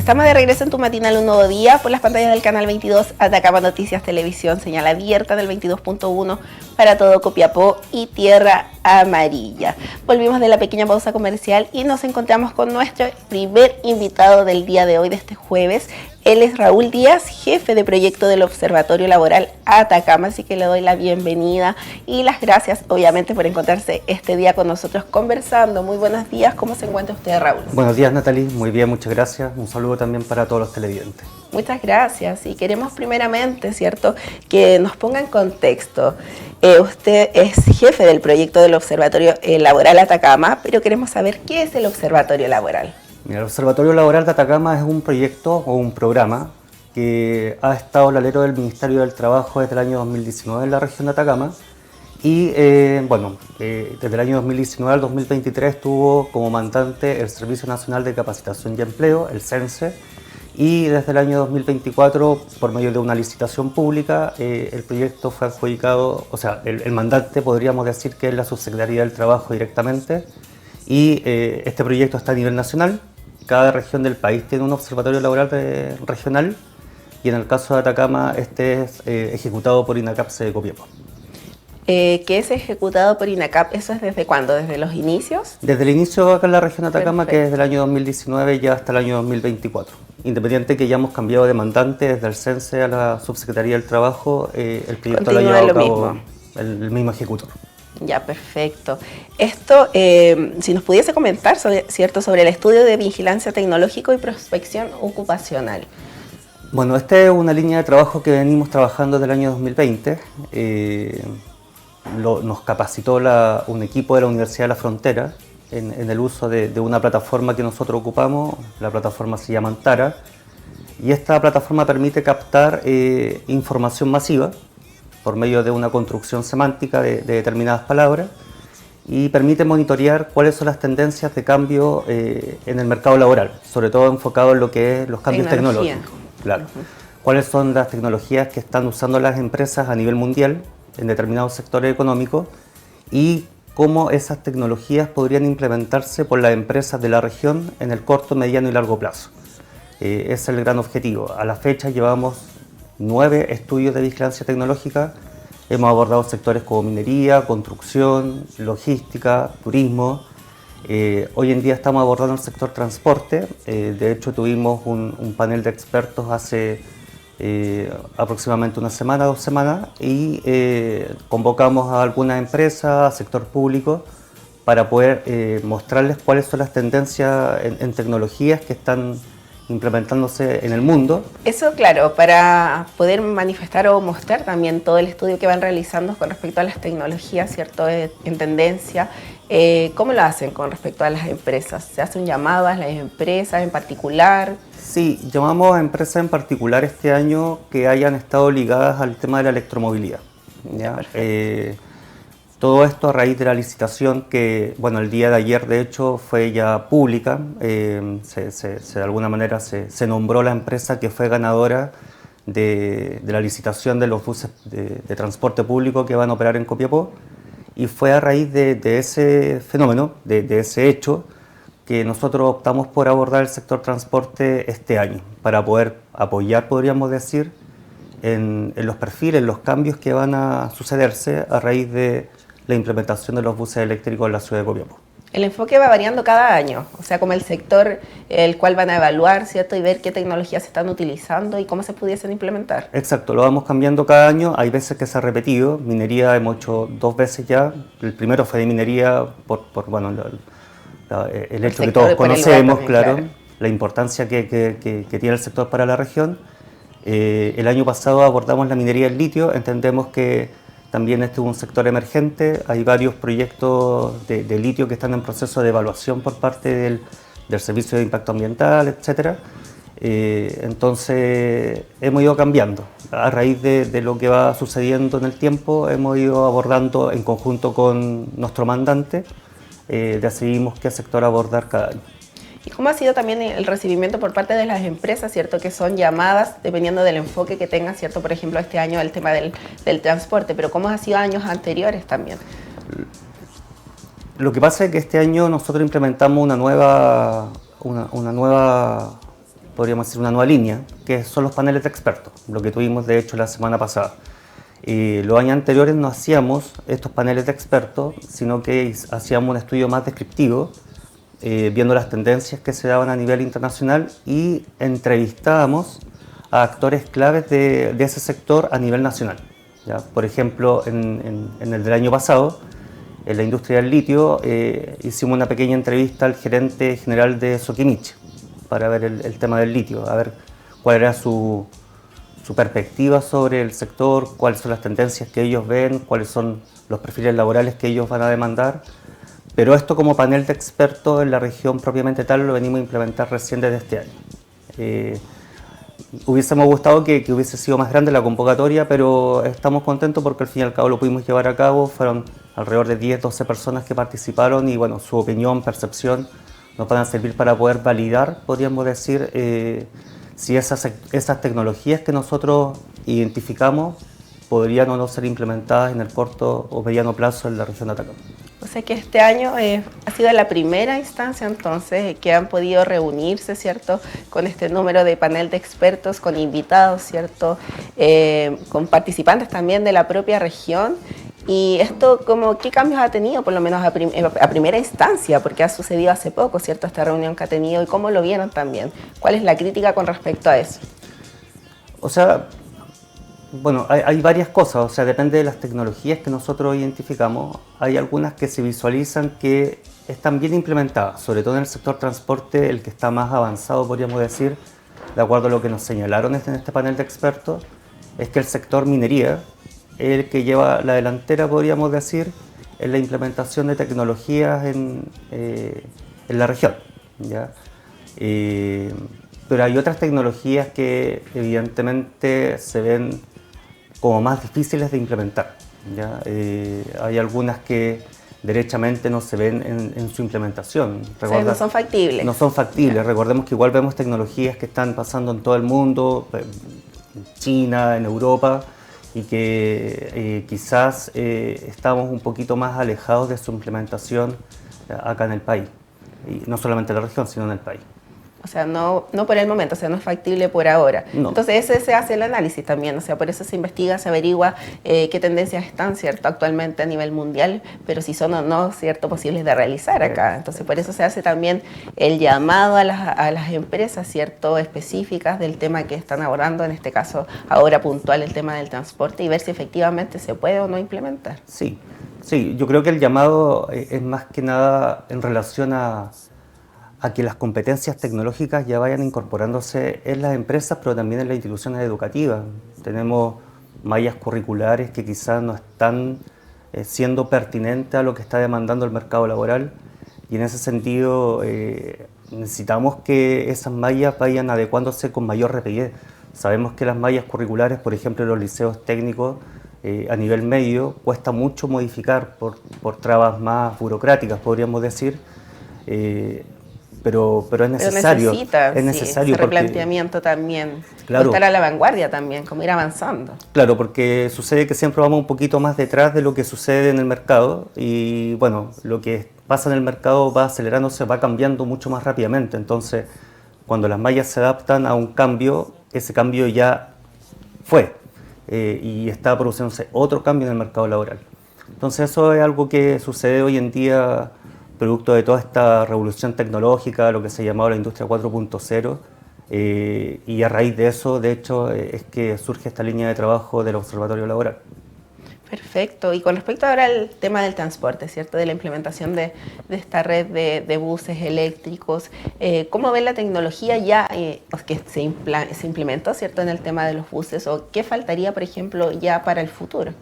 Estamos de regreso en tu matinal Un Nuevo Día por las pantallas del canal 22 Atacama Noticias Televisión, señal abierta del 22.1 para todo Copiapó y Tierra Amarilla. Volvimos de la pequeña pausa comercial y nos encontramos con nuestro primer invitado del día de hoy, de este jueves. Él es Raúl Díaz, jefe de proyecto del Observatorio Laboral Atacama, así que le doy la bienvenida y las gracias, obviamente, por encontrarse este día con nosotros conversando. Muy buenos días, ¿cómo se encuentra usted, Raúl? Buenos días, Natalie, muy bien, muchas gracias. Un saludo también para todos los televidentes. Muchas gracias y queremos primeramente, ¿cierto?, que nos ponga en contexto. Usted es jefe del proyecto del Observatorio Laboral Atacama, pero queremos saber qué es el Observatorio Laboral. Mira, el Observatorio Laboral de Atacama es un proyecto o un programa que ha estado al alero del Ministerio del Trabajo desde el año 2019 en la región de Atacama y desde el año 2019 al 2023 tuvo como mandante el Servicio Nacional de Capacitación y Empleo, el CENSE, y desde el año 2024, por medio de una licitación pública, el proyecto fue adjudicado, o sea, el mandante podríamos decir que es la Subsecretaría del Trabajo directamente, y este proyecto está a nivel nacional. Cada región del país tiene un observatorio laboral regional y en el caso de Atacama este es ejecutado por INACAPSE de Copiapó. ¿Qué es ejecutado por INACAP? ¿Eso es desde cuándo? ¿Desde los inicios? Desde el inicio acá en la región de Atacama, Perfecto. que es del año 2019 ya hasta el año 2024. Independiente que ya hemos cambiado de mandante desde el CENSE a la Subsecretaría del Trabajo, el proyecto lo ha llevado a cabo el mismo ejecutor. Ya, perfecto. Esto, si nos pudiese comentar sobre el estudio de vigilancia tecnológico y prospección ocupacional. Bueno, esta es una línea de trabajo que venimos trabajando desde el año 2020. Nos capacitó un equipo de la Universidad de la Frontera en el uso de una plataforma que nosotros ocupamos. La plataforma se llama Antara y esta plataforma permite captar información masiva por medio de una construcción semántica de determinadas palabras y permite monitorear cuáles son las tendencias de cambio en el mercado laboral, sobre todo enfocado en lo que es los cambios tecnológicos. Claro. ¿Cuáles son las tecnologías que están usando las empresas a nivel mundial en determinados sectores económicos y cómo esas tecnologías podrían implementarse por las empresas de la región en el corto, mediano y largo plazo? Ese es el gran objetivo. A la fecha llevamos 9 estudios de vigilancia tecnológica. Hemos abordado sectores como minería, construcción, logística, turismo. Hoy en día estamos abordando el sector transporte. De hecho, tuvimos un panel de expertos hace aproximadamente una semana, 2 semanas, y convocamos a algunas empresas, a sector público, para poder mostrarles cuáles son las tendencias en tecnologías que están implementándose en el mundo. Eso, claro, para poder manifestar o mostrar también todo el estudio que van realizando con respecto a las tecnologías, ¿cierto?, en tendencia. ¿Cómo lo hacen con respecto a las empresas? ¿Se hace un llamado a las empresas en particular? Sí, llamamos a empresas en particular este año que hayan estado ligadas al tema de la electromovilidad, ¿ya? Todo esto a raíz de la licitación que, bueno, el día de ayer de hecho fue ya pública, de alguna manera se nombró la empresa que fue ganadora de la licitación de los buses de transporte público que van a operar en Copiapó, y fue a raíz de ese fenómeno, de ese hecho, que nosotros optamos por abordar el sector transporte este año, para poder apoyar, podríamos decir, en los perfiles, en los cambios que van a sucederse a raíz de la implementación de los buses eléctricos en la ciudad de Copiapó. El enfoque va variando cada año, o sea, como el sector el cual van a evaluar, ¿cierto?, y ver qué tecnologías se están utilizando y cómo se pudiesen implementar. Exacto, lo vamos cambiando cada año, hay veces que se ha repetido. Minería hemos hecho 2 veces ya, el primero fue de minería por el hecho que todos conocemos, claro, la importancia que tiene el sector para la región. El año pasado abordamos la minería del litio, entendemos que también este es un sector emergente, hay varios proyectos de litio que están en proceso de evaluación por parte del Servicio de Impacto Ambiental, etc. Entonces hemos ido cambiando. A raíz de lo que va sucediendo en el tiempo, hemos ido abordando en conjunto con nuestro mandante, decidimos qué sector abordar cada año. ¿Y cómo ha sido también el recibimiento por parte de las empresas, cierto, que son llamadas dependiendo del enfoque que tengan, cierto, por ejemplo, este año el tema del transporte, pero cómo ha sido años anteriores también? Lo que pasa es que este año nosotros implementamos una nueva podríamos decir una nueva línea, que son los paneles de expertos, lo que tuvimos de hecho la semana pasada. Los años anteriores no hacíamos estos paneles de expertos, sino que hacíamos un estudio más descriptivo, viendo las tendencias que se daban a nivel internacional y entrevistábamos a actores claves de ese sector a nivel nacional. ¿Ya? Por ejemplo, en el del año pasado, en la industria del litio, hicimos una pequeña entrevista al gerente general de Sokimich para ver el tema del litio, a ver cuál era su perspectiva sobre el sector, cuáles son las tendencias que ellos ven, cuáles son los perfiles laborales que ellos van a demandar. Pero esto como panel de expertos en la región propiamente tal lo venimos a implementar recién desde este año. Hubiésemos gustado que hubiese sido más grande la convocatoria, pero estamos contentos porque al fin y al cabo lo pudimos llevar a cabo. Fueron alrededor de 10, 12 personas que participaron y bueno, su opinión, percepción nos van a servir para poder validar, podríamos decir, si esas tecnologías que nosotros identificamos podrían o no ser implementadas en el corto o mediano plazo en la región de Atacama. O sea que este año ha sido la primera instancia entonces que han podido reunirse, ¿cierto? Con este número de panel de expertos, con invitados, ¿cierto? Con participantes también de la propia región. Y esto, ¿qué cambios ha tenido, por lo menos a primera instancia? Porque ha sucedido hace poco, ¿cierto? Esta reunión que ha tenido y cómo lo vieron también. ¿Cuál es la crítica con respecto a eso? O sea, bueno, hay varias cosas, o sea, depende de las tecnologías que nosotros identificamos. Hay algunas que se visualizan que están bien implementadas, sobre todo en el sector transporte, el que está más avanzado, podríamos decir, de acuerdo a lo que nos señalaron en este panel de expertos, es que el sector minería es el que lleva la delantera, podríamos decir, en la implementación de tecnologías en la región, ¿ya? Pero hay otras tecnologías que evidentemente se ven como más difíciles de implementar, ¿ya? Hay algunas que derechamente no se ven en su implementación. O sea, no son factibles. No son factibles. Recordemos que igual vemos tecnologías que están pasando en todo el mundo, en China, en Europa, y que quizás estamos un poquito más alejados de su implementación acá en el país. Y no solamente en la región, sino en el país. O sea, no por el momento, o sea, no es factible por ahora. No. Entonces, ese se hace el análisis también, o sea, por eso se investiga, se averigua qué tendencias están, ¿cierto?, actualmente a nivel mundial, pero si son o no, ¿cierto?, posibles de realizar acá. Entonces, por eso se hace también el llamado a las empresas, ¿cierto?, específicas del tema que están abordando, en este caso, ahora puntual, el tema del transporte, y ver si efectivamente se puede o no implementar. Sí, yo creo que el llamado es más que nada en relación a que las competencias tecnológicas ya vayan incorporándose en las empresas, pero también en las instituciones educativas. Tenemos mallas curriculares que quizás no están siendo pertinentes a lo que está demandando el mercado laboral, y en ese sentido necesitamos que esas mallas vayan adecuándose con mayor rapidez. Sabemos que las mallas curriculares, por ejemplo, en los liceos técnicos a nivel medio, cuesta mucho modificar por trabas más burocráticas, podríamos decir. Pero es necesario. Es necesario ese replanteamiento también, claro, estar a la vanguardia también, como ir avanzando. Claro, porque sucede que siempre vamos un poquito más detrás de lo que sucede en el mercado, y bueno, lo que pasa en el mercado va acelerándose, va cambiando mucho más rápidamente. Entonces, cuando las mallas se adaptan a un cambio, ese cambio ya fue y está produciéndose otro cambio en el mercado laboral. Entonces, eso es algo que sucede hoy en día, producto de toda esta revolución tecnológica, lo que se llamaba la industria 4.0, y a raíz de eso, de hecho, es que surge esta línea de trabajo del Observatorio Laboral. Perfecto. Y con respecto ahora al tema del transporte, ¿cierto?, de la implementación de esta red de buses eléctricos, ¿cómo ven la tecnología ya que se implementó, ¿cierto?, en el tema de los buses? ¿O qué faltaría, por ejemplo, ya para el futuro?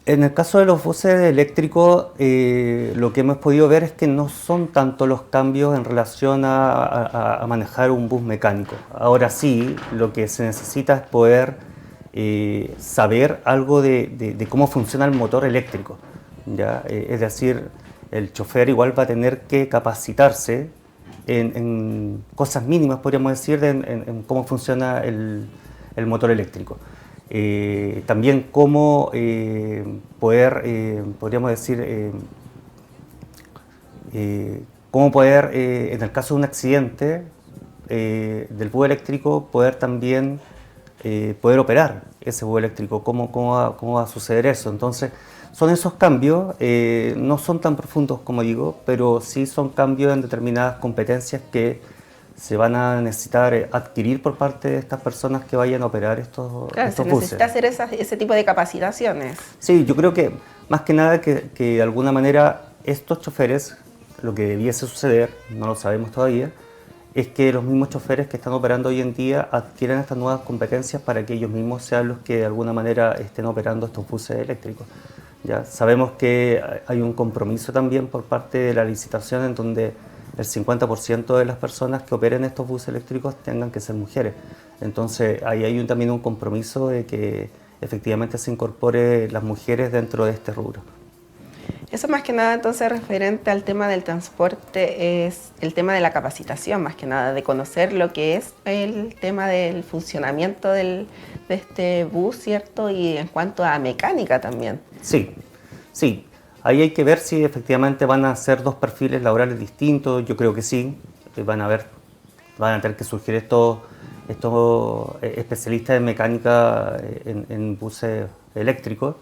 En el caso de los buses eléctricos, lo que hemos podido ver es que no son tanto los cambios en relación a manejar un bus mecánico. Ahora sí, lo que se necesita es poder saber algo de cómo funciona el motor eléctrico, ¿ya? Es decir, el chofer igual va a tener que capacitarse en cosas mínimas, podríamos decir, en cómo funciona el motor eléctrico. También cómo poder, podríamos decir, cómo poder, en el caso de un accidente, del bus eléctrico poder también poder operar ese bus eléctrico, cómo va a suceder eso. Entonces, son esos cambios, no son tan profundos como digo, pero sí son cambios en determinadas competencias que se van a necesitar adquirir por parte de estas personas que vayan a operar estos buses. Necesita hacer ese tipo de capacitaciones. Sí, yo creo que más que nada que de alguna manera estos choferes, lo que debiese suceder, no lo sabemos todavía, es que los mismos choferes que están operando hoy en día adquieran estas nuevas competencias para que ellos mismos sean los que de alguna manera estén operando estos buses eléctricos. Ya sabemos que hay un compromiso también por parte de la licitación en donde el 50% de las personas que operen estos buses eléctricos tengan que ser mujeres. Entonces ahí hay también un compromiso de que efectivamente se incorpore las mujeres dentro de este rubro. Eso más que nada entonces referente al tema del transporte es el tema de la capacitación, más que nada de conocer lo que es el tema del funcionamiento de este bus, ¿cierto? Y en cuanto a mecánica también. Sí, sí. Ahí hay que ver si efectivamente van a ser dos perfiles laborales distintos. Yo creo que sí. Van a tener que surgir estos especialistas en mecánica en buses eléctricos.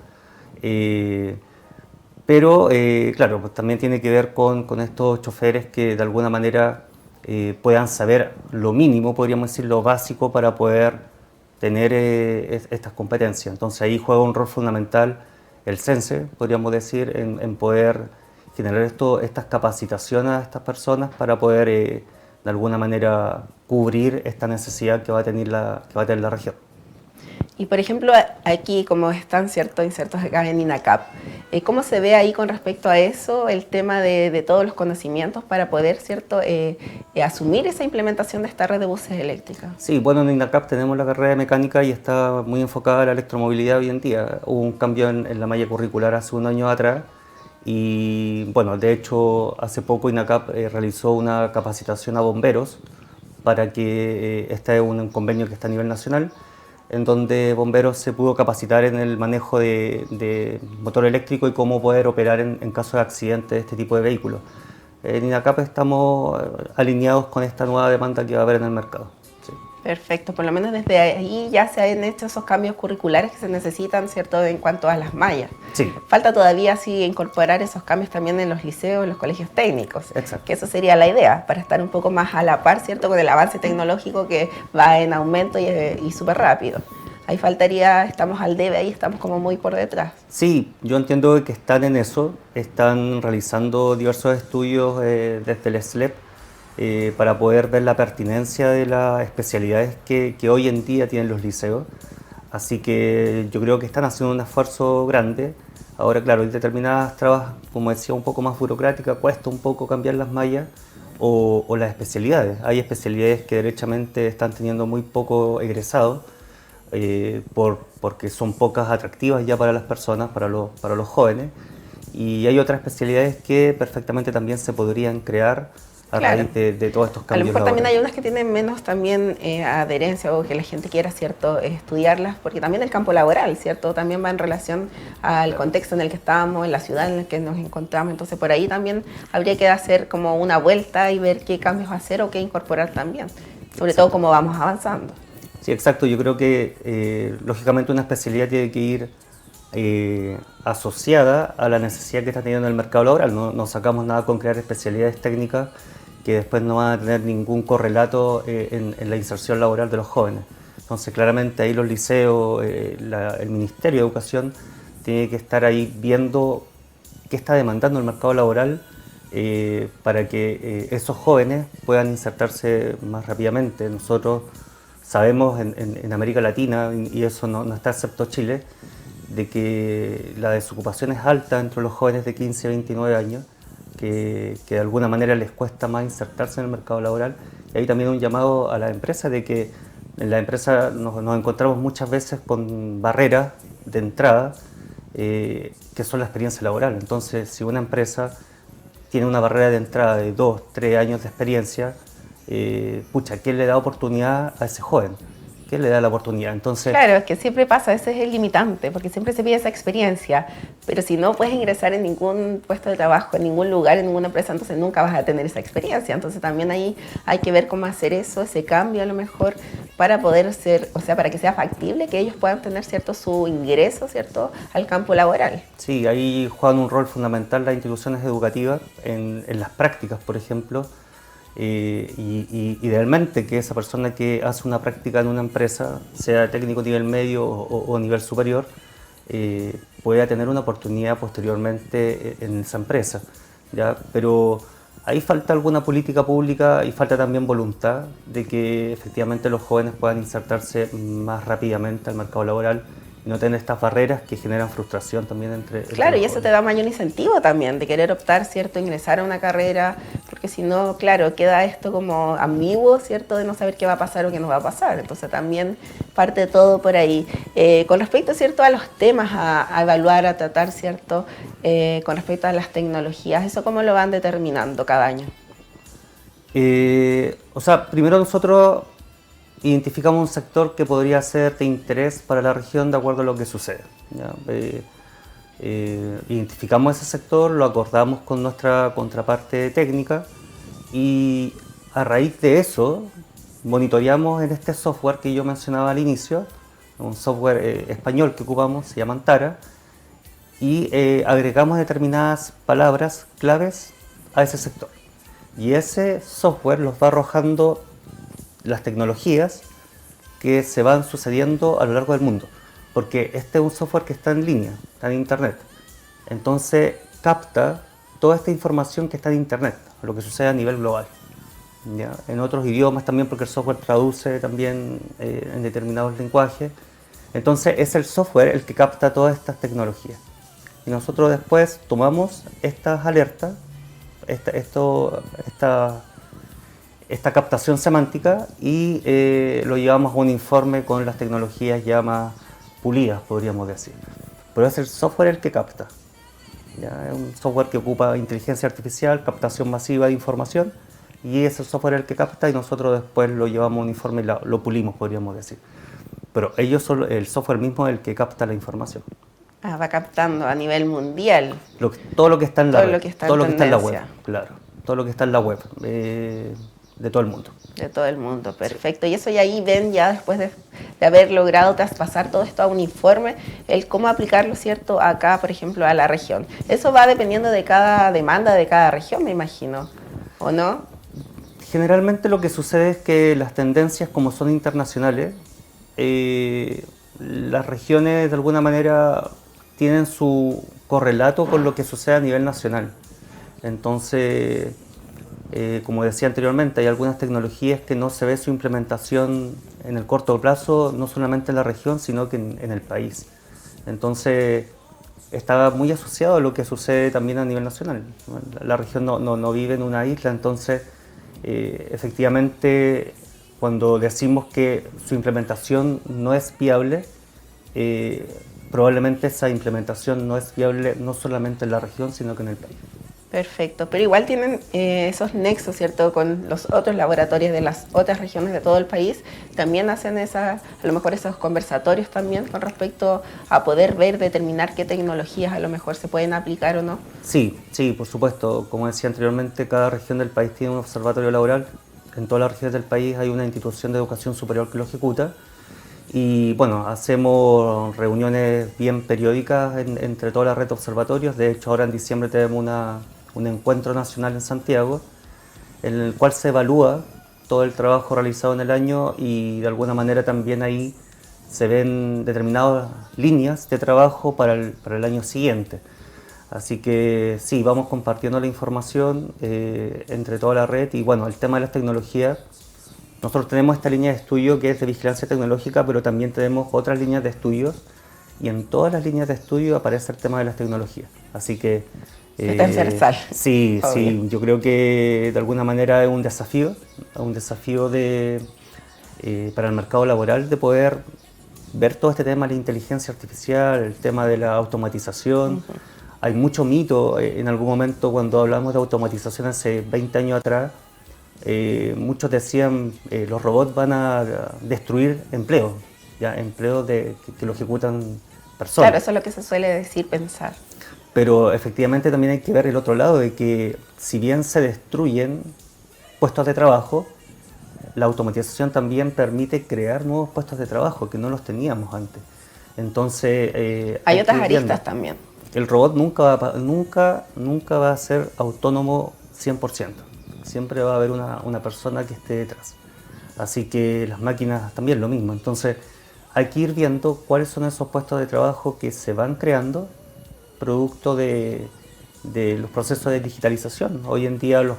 Pero, claro, pues también tiene que ver con estos choferes que de alguna manera puedan saber lo mínimo, podríamos decir, lo básico para poder tener estas competencias. Entonces ahí juega un rol fundamental el CENSE, podríamos decir, en poder generar estas capacitaciones a estas personas para poder de alguna manera cubrir esta necesidad que va a tener la región. Y por ejemplo, aquí como están insertos acá en INACAP, ¿cómo se ve ahí con respecto a eso el tema de todos los conocimientos para poder asumir esa implementación de esta red de buses eléctricas? Sí, bueno, en INACAP tenemos la carrera de mecánica y está muy enfocada a la electromovilidad hoy en día. Hubo un cambio en la malla curricular hace un año atrás y bueno, de hecho hace poco INACAP realizó una capacitación a bomberos para que este es un convenio que está a nivel nacional, en donde bomberos se pudo capacitar en el manejo de motor eléctrico y cómo poder operar en caso de accidente de este tipo de vehículos. En INACAP estamos alineados con esta nueva demanda que va a haber en el mercado. Sí. Perfecto, por lo menos desde ahí ya se han hecho esos cambios curriculares que se necesitan, ¿cierto?, en cuanto a las mallas. Sí. Falta todavía sí incorporar esos cambios también en los liceos, en los colegios técnicos. Exacto. Que eso sería la idea, para estar un poco más a la par, ¿cierto?, con el avance tecnológico que va en aumento y súper rápido. Ahí faltaría, estamos al debe, ahí estamos como muy por detrás. Sí, yo entiendo que están en eso, están realizando diversos estudios desde el SLEP para poder ver la pertinencia de las especialidades que hoy en día tienen los liceos. Así que yo creo que están haciendo un esfuerzo grande. Ahora, claro, hay determinadas trabas, como decía, un poco más burocráticas, cuesta un poco cambiar las mallas o las especialidades. Hay especialidades que derechamente están teniendo muy poco egresados, porque son pocas atractivas ya para las personas, para los jóvenes, y hay otras especialidades que perfectamente también se podrían crear a raíz de todos estos cambios. A lo mejor también laborales. hay unas que tienen menos también adherencia o que la gente quiera, ¿cierto?, estudiarlas, porque también el campo laboral, ¿cierto?, también va en relación al contexto en el que estamos, en la ciudad en la que nos encontramos. Entonces por ahí también habría que hacer como una vuelta y ver qué cambios hacer o qué incorporar también, sobre todo cómo vamos avanzando. Sí, exacto. Yo creo que lógicamente una especialidad tiene que ir asociada a la necesidad que está teniendo el mercado laboral. No sacamos nada con crear especialidades técnicas que después no van a tener ningún correlato en la inserción laboral de los jóvenes. Entonces, claramente ahí los liceos, el Ministerio de Educación tiene que estar ahí viendo qué está demandando el mercado laboral para que esos jóvenes puedan insertarse más rápidamente. Nosotros sabemos en América Latina, y eso no está excepto Chile, de que la desocupación es alta entre los jóvenes de 15 a 29 años, que de alguna manera les cuesta más insertarse en el mercado laboral. Y hay también un llamado a la empresa de que en la empresa nos encontramos muchas veces con barreras de entrada que son la experiencia laboral. Entonces, si una empresa tiene una barrera de entrada de 2, 3 años de experiencia, ¿quién le da oportunidad a ese joven? que le da la oportunidad. Entonces, claro, es que siempre pasa, ese es el limitante, porque siempre se pide esa experiencia, pero si no puedes ingresar en ningún puesto de trabajo, en ningún lugar, en ninguna empresa, entonces nunca vas a tener esa experiencia. Entonces también ahí hay que ver cómo hacer eso, ese cambio a lo mejor, para poder ser, o sea, para que sea factible, que ellos puedan tener, ¿cierto?, su ingreso, ¿cierto?, al campo laboral. sí, ahí juegan un rol fundamental las instituciones educativas en las prácticas, por ejemplo. Y idealmente que esa persona que hace una práctica en una empresa, sea técnico nivel medio o nivel superior, pueda tener una oportunidad posteriormente en esa empresa, ¿ya? Pero ahí falta alguna política pública y falta también voluntad de que efectivamente los jóvenes puedan insertarse más rápidamente al mercado laboral y no tener estas barreras que generan frustración también entre Claro, los y eso jóvenes. te da mayor incentivo también de querer optar, ¿cierto?, ingresar a una carrera, porque si no, claro, queda esto como ambiguo, ¿cierto?, de no saber qué va a pasar o qué no va a pasar. Entonces también parte todo por ahí. Con respecto, ¿cierto?, a los temas a evaluar, a tratar, ¿cierto?, con respecto a las tecnologías, ¿eso cómo lo van determinando cada año? O sea, primero nosotros identificamos un sector que podría ser de interés para la región de acuerdo a lo que sucede, ¿ya? Identificamos ese sector, lo acordamos con nuestra contraparte técnica y a raíz de eso monitoreamos en este software que yo mencionaba al inicio, un software español que ocupamos, se llama Antara, y agregamos determinadas palabras claves a ese sector. Y ese software los va arrojando las tecnologías que se van sucediendo a lo largo del mundo, porque este es un software que está en línea, está en internet, entonces capta toda esta información que está en internet, lo que sucede a nivel global, ¿ya? En otros idiomas también, porque el software traduce también en determinados lenguajes, entonces es el software el que capta todas estas tecnologías y nosotros después tomamos estas alertas, esta captación semántica y lo llevamos a un informe con las tecnologías ya más pulidas, podríamos decir. Pero es el software el que capta. ¿Ya? Es un software que ocupa inteligencia artificial, captación masiva de información, y es el software el que capta y nosotros después lo llevamos a un informe y lo pulimos, podríamos decir. Pero ellos son el software mismo el que capta la información. Ah, va captando a nivel mundial Todo lo que está en la todo red, lo que está todo en lo que está en la web, tendencia. claro, todo lo que está en la web de todo el mundo. De todo el mundo, perfecto. Y eso ya ahí ven, ya después de haber logrado traspasar todo esto a un informe, el cómo aplicarlo, ¿cierto?, acá, por ejemplo, a la región. Eso va dependiendo de cada demanda de cada región, me imagino, ¿o no? Generalmente lo que sucede es que las tendencias, como son internacionales, las regiones de alguna manera tienen su correlato con lo que sucede a nivel nacional. Entonces, como decía anteriormente, hay algunas tecnologías que no se ve su implementación en el corto plazo, no solamente en la región, sino que en el país. Entonces, está muy asociado a lo que sucede también a nivel nacional. La región no vive en una isla, entonces, efectivamente, cuando decimos que su implementación no es viable, probablemente esa implementación no es viable no solamente en la región, sino que en el país. Perfecto, pero igual tienen esos nexos, ¿cierto?, con los otros laboratorios de las otras regiones de todo el país. También hacen a lo mejor esos conversatorios también con respecto a poder ver, determinar qué tecnologías a lo mejor se pueden aplicar o no. Sí, sí, por supuesto. Como decía anteriormente, cada región del país tiene un observatorio laboral. En todas las regiones del país hay una institución de educación superior que lo ejecuta. Y bueno, hacemos reuniones bien periódicas entre toda la red de observatorios. De hecho, ahora en diciembre tenemos un encuentro nacional en Santiago, en el cual se evalúa todo el trabajo realizado en el año y de alguna manera también ahí se ven determinadas líneas de trabajo para el año siguiente. Así que sí, vamos compartiendo la información entre toda la red y bueno, el tema de las tecnologías. Nosotros tenemos esta línea de estudio que es de vigilancia tecnológica, pero también tenemos otras líneas de estudios y en todas las líneas de estudio aparece el tema de las tecnologías. Así que Es transversal. sí, Obvio. sí, yo creo que de alguna manera es un desafío para el mercado laboral de poder ver todo este tema de la inteligencia artificial, el tema de la automatización. Hay mucho mito en algún momento cuando hablamos de automatización hace 20 años atrás. muchos decían los robots van a destruir empleos, ya empleos que lo ejecutan personas. Claro, eso es lo que se suele decir, pensar. Pero efectivamente también hay que ver el otro lado de que si bien se destruyen puestos de trabajo, la automatización también permite crear nuevos puestos de trabajo que no los teníamos antes. Entonces hay otras aristas también. El robot nunca va a ser autónomo 100%. Siempre va a haber una persona que esté detrás. Así que las máquinas también lo mismo. Entonces hay que ir viendo cuáles son esos puestos de trabajo que se van creando producto de los procesos de digitalización. Hoy en día los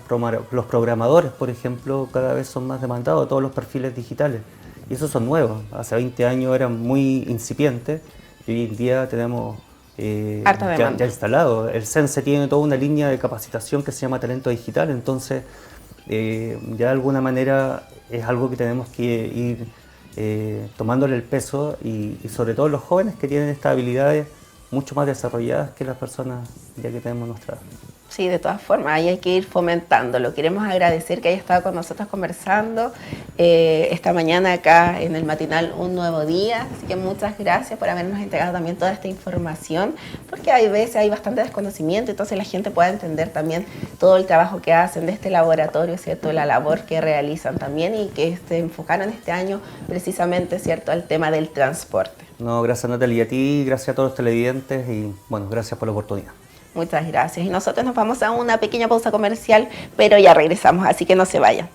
programadores, por ejemplo, cada vez son más demandados, todos los perfiles digitales. Y esos son nuevos. Hace 20 años eran muy incipientes y hoy en día tenemos ya instalado. El CENSE tiene toda una línea de capacitación que se llama talento digital, entonces ya de alguna manera es algo que tenemos que ir tomándole el peso y sobre todo los jóvenes que tienen estas habilidades mucho más desarrolladas que las personas ya que tenemos nuestra edad. Sí, de todas formas, ahí hay que ir fomentándolo. Queremos agradecer que haya estado con nosotros conversando esta mañana acá en el matinal Un Nuevo Día. Así que muchas gracias por habernos entregado también toda esta información, porque hay veces hay bastante desconocimiento, entonces la gente pueda entender también todo el trabajo que hacen de este laboratorio, ¿cierto? La labor que realizan también y que se enfocaron este año precisamente, ¿cierto?, al tema del transporte. No, gracias Natalia, a ti, gracias a todos los televidentes y bueno, gracias por la oportunidad. Muchas gracias. Y nosotros nos vamos a una pequeña pausa comercial, pero ya regresamos, así que no se vayan.